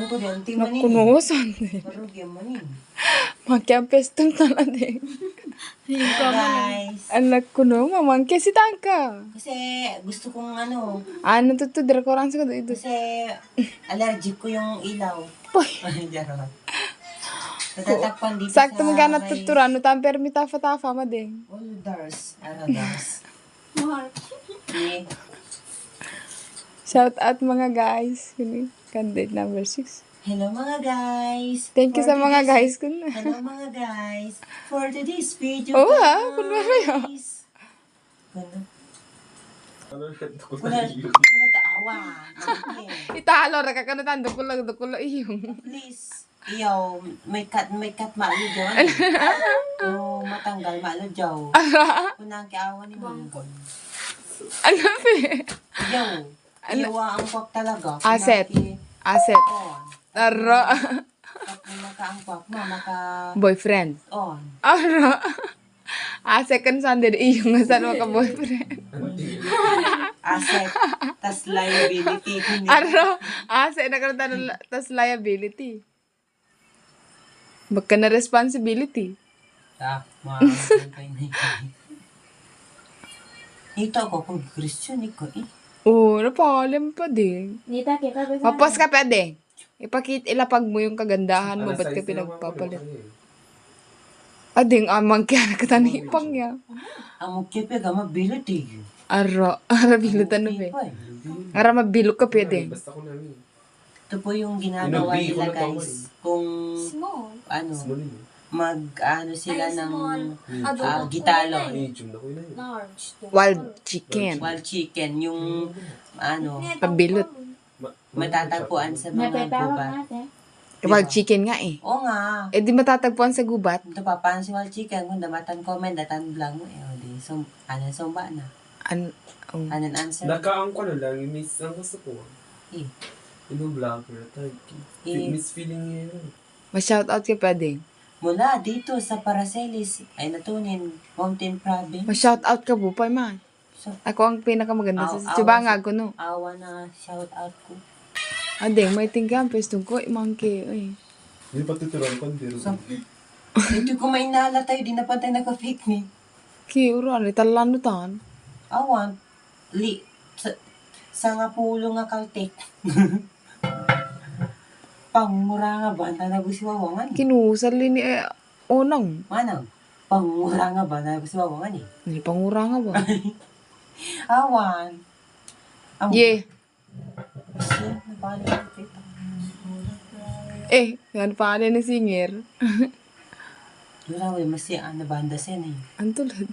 Ano ko diyan? Timanin. Nakunusan. Marug yung manin. Magkiampestong talaga. Guys. Anak ko no, mamangke si Tangka. Kasi gusto kong ano. Ano to ko lang sa ito. Kasi allergic ko yung ilaw. Poy. Jarot. Natatakpan dito Sakto sa mo ka may- natuturan, no tamper mi tafa-tafa ma din. Oh, Dars. Ano, Dars? Okay. Shout out mga guys. Candidate number 6. Hello mga guys. Thank you For sa mga today's- guys ko na. Hello mga guys. For today's video Oo, guys. kunwari yun. Ano? Ano ko Kuna taawa. Okay. Italo ra ka kanatan dukulo iyong. Please. Iyaw, may cut maalo dyan. Oh, matanggal maalo dyan. Kunang kiawan ni Mongol. Ano pe? Iyaw. Iyawa ang kwak talaga. Asset. Kunang Asset. on. Aro. Kapag makaangkwak mo, maka Boyfriend. on. Aro. Second Sunday iyong nga ka boyfriend. Asset. Tas liability. Hindi. Aro. Asset na kanatan tas liability. Baka na responsibility. Makakantay na ito. Ito ako kung Christian ikaw eh. Oo, napalim pa din. Nita, kita ba sa... Mapos ka pwede. Ilapag mo yung kagandahan mo, ba't ka pinagpapalit? Ading amang kaya nakatanipang niya. Ang mukha ka mabilot eh. Ara bilutan no be. Ara mabilog ka pwede. Basta ko namin. Ito po yung ginagawa Inabi ko nila na tao guys. Kung Small. ano, Small yun. mag-ano sila Ay, ng small. gitalo. Medium na ko yun. Large. Wild chicken. Wild chicken, yung ano, Pabilot. matatagpuan sa mga gubat. natin. Wild chicken nga eh. Oo nga. Eh di matatagpuan sa gubat. Ito papan si wild chicken, kung damatan comment, datan vlog mo, eh, o di, ano, sumba na. Anan answer. Nakaang ko na lang, yung miss ang gusto ko. Eh. Yung vlogger, tag. Eh. Miss feeling niya yun. Ma-shoutout ka pwede. Mula dito sa Paracelis ay natunin Mountain Province. Ma-shoutout ka bupay man. So, Ako ang pinakamaganda sa Aw, Chubanga ko no. awa na shout out ko. Ading may tingkang pestong ko imangke ay. Hindi pa tuturuan ko, pero. So, ito ko may nala tayo, di na pa tayo naka-fake ni. Ki uran italan no tan. Awan, sa nga pulo nga kaltek. Pangmura nga ba, na nagusiwawangan. Kinusal ni onang. Manang, pangmura nga ba, na nagusiwawangan eh. Ni pangura nga ba? Awan. Ye. Shit, napali ko ito. Yan pa ni singer. Dura, may masya, na banda sen eh. Antulad.